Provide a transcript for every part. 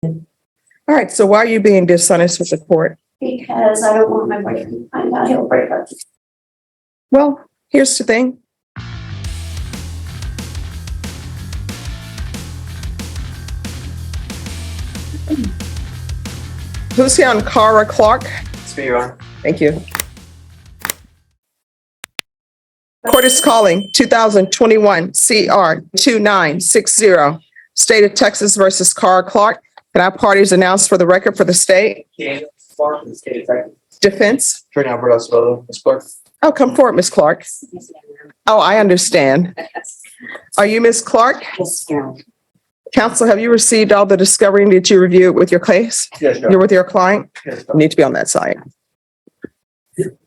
All right, so why are you being dishonest with the court? Because I don't want my boyfriend to find out. He'll break up. Well, here's the thing. Who's here on Cara Clark? It's me, Your Honor. Thank you. Court is calling 2021 CR 2960, State of Texas versus Cara Clark. Can our parties announce for the record for the state? Daniel Clark from the state of Texas. Defense? Attorney Alberto Escobedo. Ms. Clark. Oh, come forward, Ms. Clark. Oh, I understand. Are you Ms. Clark? Yes, Your Counsel, have you received all the discovery? Did you review it with your case? Yes, Your You're with your client? Yes, You need to be on that side.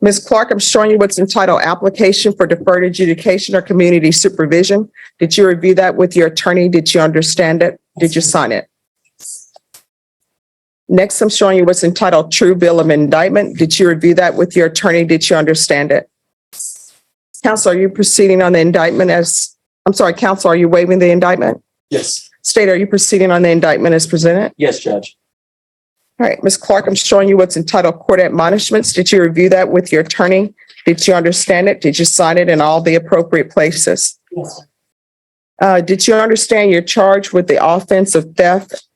Ms. Clark, I'm showing you what's entitled Application for Deferred Adjudication or Community Supervision. Did you review that with your attorney? Did you understand it? Did you sign it? Next, I'm showing you what's entitled True Bill of Indictment. Did you review that with your attorney? Did you understand it? Counsel, are you proceeding on the indictment counsel, are you waiving the indictment? Yes. State, are you proceeding on the indictment as presented? Yes, Judge. All right, Ms. Clark, I'm showing you what's entitled Court Admonishments. Did you review that with your attorney? Did you understand it? Did you sign it in all the appropriate places? Yes. Did you understand you're charged with the offense of theft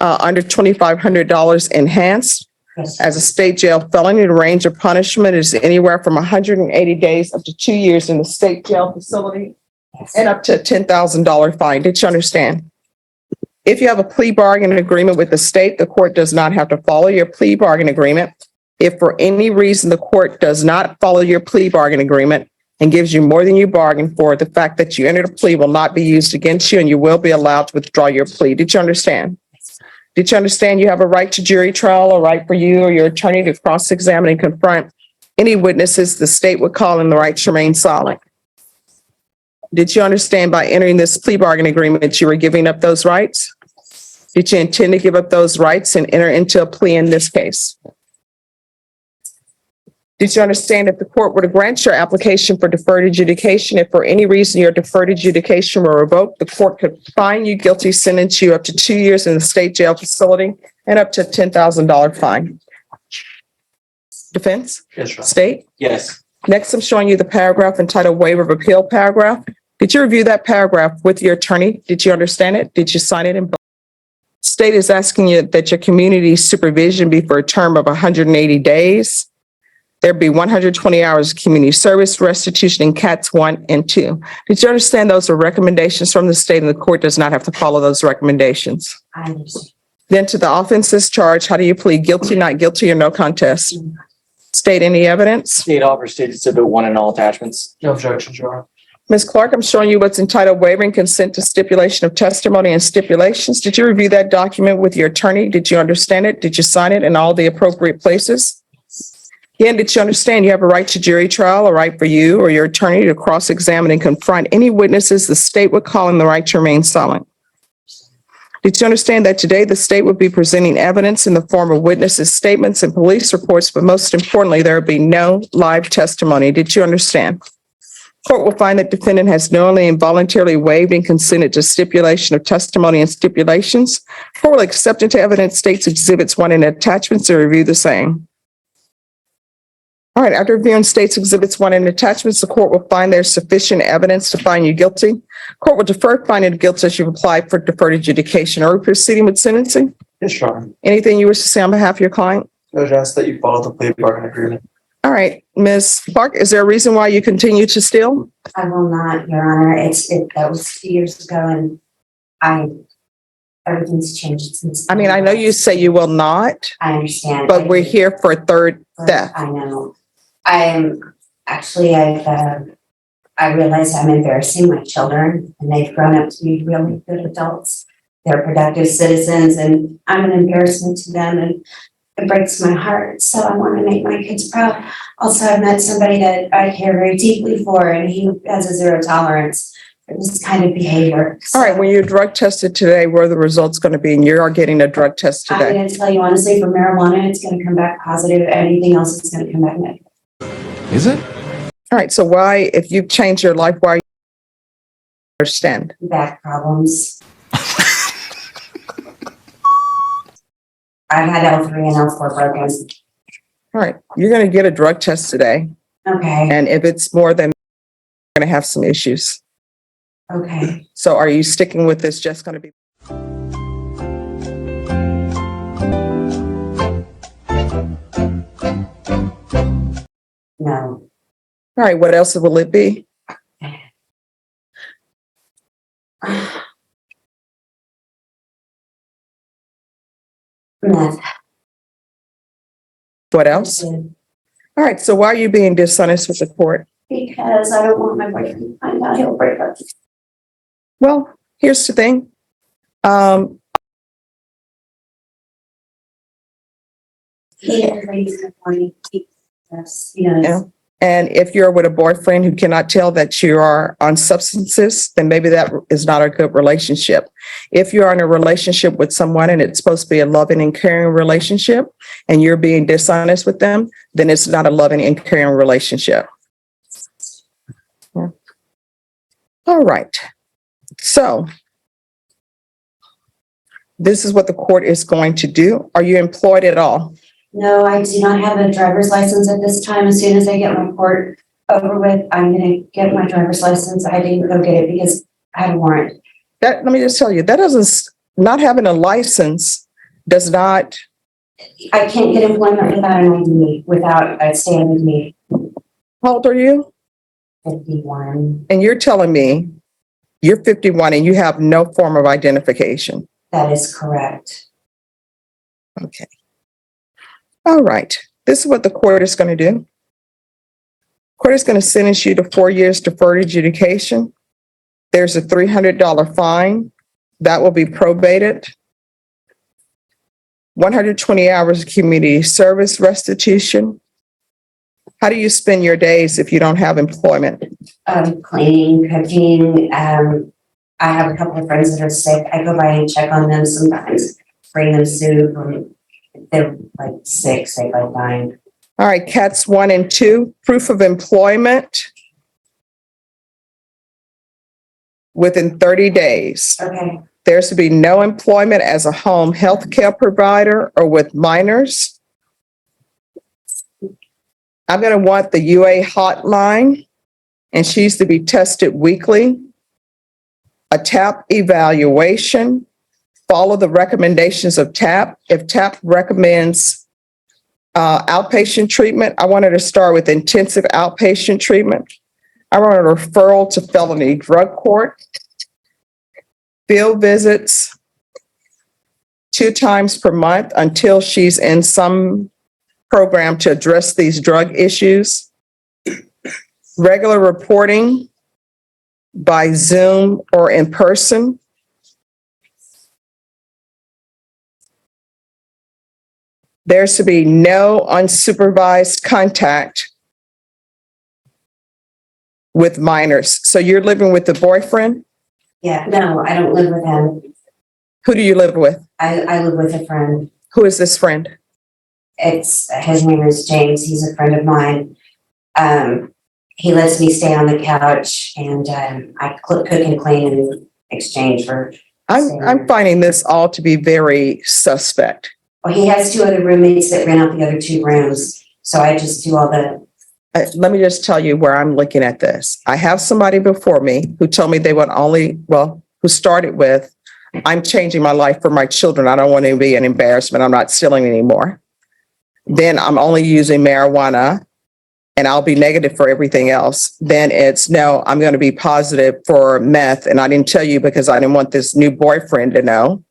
under $2,500 enhanced? Yes. As a state jail felony, the range of punishment is anywhere from 180 days up to 2 years in the state jail facility and up to a $10,000 fine. Did you understand? If you have a plea bargain agreement with the state, the court does not have to follow your plea bargain agreement. If for any reason the court does not follow your plea bargain agreement and gives you more than you bargained for, the fact that you entered a plea will not be used against you and you will be allowed to withdraw your plea. Did you understand? Did you understand you have a right to jury trial, a right for you or your attorney to cross-examine and confront any witnesses the state would call in the right to remain silent? Did you understand by entering this plea bargain agreement that you were giving up those rights? Did you intend to give up those rights and enter into a plea in this case? Did you understand if the court were to grant your application for deferred adjudication, if for any reason your deferred adjudication were revoked, the court could find you guilty, sentence you up to 2 years in the state jail facility and up to a $10,000 fine? Defense? Yes, Your Honor. State? Yes. Next, I'm showing you the paragraph entitled Waiver of Appeal paragraph. Did you review that paragraph with your attorney? Did you understand it? Did you sign it in? State is asking you that your community supervision be for a term of 180 days. There'd be 120 hours of community service, restitution in CATs 1 and 2. Did you understand those are recommendations from the state and the court does not have to follow those recommendations? I understand. Then to the offenses charged, how do you plead? Guilty, not guilty, or no contest? State, any evidence? State offer stated Exhibit 1 in all attachments. No objections, Your Honor. Ms. Clark, I'm showing you what's entitled Waiving Consent to Stipulation of Testimony and Stipulations. Did you review that document with your attorney? Did you understand it? Did you sign it in all the appropriate places? Again, did you understand you have a right to jury trial, a right for you or your attorney to cross-examine and confront any witnesses the state would call in the right to remain silent? Did you understand that today the state would be presenting evidence in the form of witnesses' statements and police reports, but most importantly, there would be no live testimony? Did you understand? Court will find that defendant has knowingly and voluntarily waived and consented to stipulation of testimony and stipulations. Court will accept into evidence states exhibits 1 and attachments and review the same. All right, after reviewing states exhibits 1 and attachments, the court will find there's sufficient evidence to find you guilty. Court will defer finding of guilt as you've applied for deferred adjudication. Are we proceeding with sentencing? Yes, Your Honor. Anything you wish to say on behalf of your client? Judge asks that you follow the plea bargain agreement. All right, Ms. Clark, is there a reason why you continue to steal? I will not, Your Honor. That was 2 years ago and everything's changed since. I mean, I know you say you will not, I understand. but we're here for a third theft. I know. I realize I'm embarrassing my children and they've grown up to be really good adults. They're productive citizens and I'm an embarrassment to them and it breaks my heart. So I want to make my kids proud. Also, I've met somebody that I care very deeply for and he has a zero tolerance for this kind of behavior. All right, when you're drug tested today, where are the results going to be? And you are getting a drug test I'm today. going to tell you honestly, for marijuana, it's going to come back positive. Anything else is going to come back negative. Is it? All right, so why, if you've changed your life, why? Understand? Back problems. I had L3 and L4 broken. All right, you're going to get a drug test today. Okay, And if it's more than, you're going to have some issues. okay. So are you sticking with this just going to be? No, All right, what else will it be? meth. What else? All right, so why are you being dishonest with the court? Because I don't want my boyfriend to find out, he'll break up. Well, here's the thing. He raised the money. Yes, he knows. Yeah. And if you're with a boyfriend who cannot tell that you are on substances, then maybe that is not a good relationship. If you're in a relationship with someone and it's supposed to be a loving and caring relationship and you're being dishonest with them, then it's not a loving and caring relationship. Yeah. All right. So this is what the court is going to do. Are you employed at all? No, I do not have a driver's license at this time. As soon as I get my court over with, I'm gonna get my driver's license. I didn't go get it because I had a warrant. Let me just tell you, that doesn't, not having a license does not. I can't get employment without an ID, without a stand with me. How old are you? 51. And you're telling me you're 51 and you have no form of identification. That is correct. Okay. All right. This is what the court is going to do. Court is going to sentence you to 4 years deferred adjudication. There's a $300 fine that will be probated. 120 hours of community service restitution. How do you spend your days if you don't have employment? Cleaning, cooking. I have a couple of friends that are sick. I go by and check on them sometimes, bring them soup. They're like sick, like dying. All right, cats 1 and 2, proof of employment within 30 days. Okay, There's to be no employment as a home health care provider or with minors. I'm going to want the UA hotline, and she's to be tested weekly. A TAP evaluation. Follow the recommendations of TAP. If TAP recommends outpatient treatment, I want her to start with intensive outpatient treatment. I want a referral to felony drug court. Field visits 2 times per month until she's in some program to address these drug issues. Regular reporting by Zoom or in person. There's to be no unsupervised contact with minors. So you're living with the boyfriend? yeah, no, I don't live with him. Who do you live with? I live with a friend. Who is this friend? His name is James. He's a friend of mine. He lets me stay on the couch and I cook and clean in exchange for. I'm finding this all to be very suspect. Well, he has 2 other roommates that rent out the other 2 rooms. So I just do all the. Let me just tell you where I'm looking at this. I have somebody before me who told me they would only, who started with, I'm changing my life for my children. I don't want to be an embarrassment. I'm not stealing anymore. Then I'm only using marijuana and I'll be negative for everything else. Then it's, no, I'm going to be positive for meth. And I didn't tell you because I didn't want this new boyfriend to know.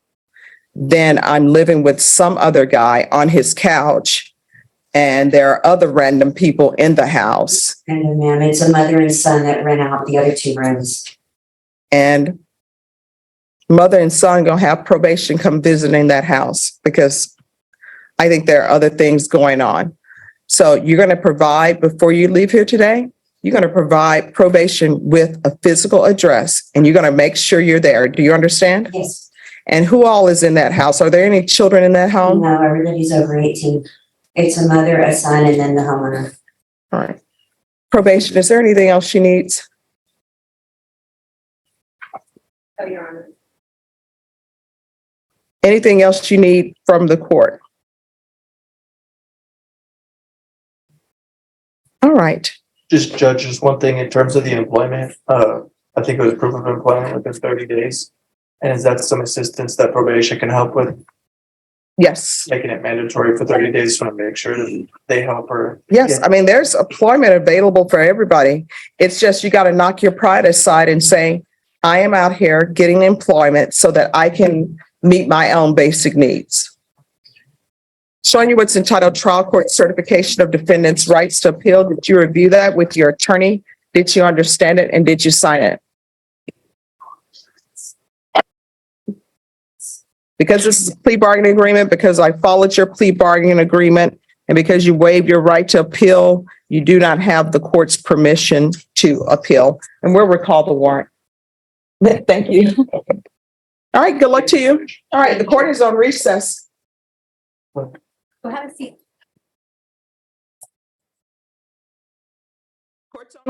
Then I'm living with some other guy on his couch. And there are other random people in the house. And ma'am, it's a mother and son that rent out the other 2 rooms. And mother and son gonna have probation come visiting that house because I think there are other things going on. So you're gonna provide, before you leave here today, you're gonna provide probation with a physical address and you're gonna make sure you're there. Do you understand? Yes. And who all is in that house? Are there any children in that home? No, everybody's over 18. It's a mother, a son, and then the homeowner. All right. Probation, is there anything else she needs? Oh, Your Honor. Anything else you need from the court? All right. Just Judge, just one thing in terms of the employment, I think it was proof of employment within 30 days. And is that some assistance that probation can help with, Yes. making it mandatory for 30 days to make sure that they help her? Yes. I mean, there's employment available for everybody. It's just you got to knock your pride aside and say, I am out here getting employment so that I can meet my own basic needs. Showing you what's entitled Trial Court Certification of Defendant's Rights to Appeal. Did you review that with your attorney? Did you understand it and did you sign it? Because this is a plea bargaining agreement, because I followed your plea bargaining agreement, and because you waived your right to appeal, you do not have the court's permission to appeal. And we'll recall the warrant. Thank you. All right, good luck to you. All right, the court is on recess. Go have a seat.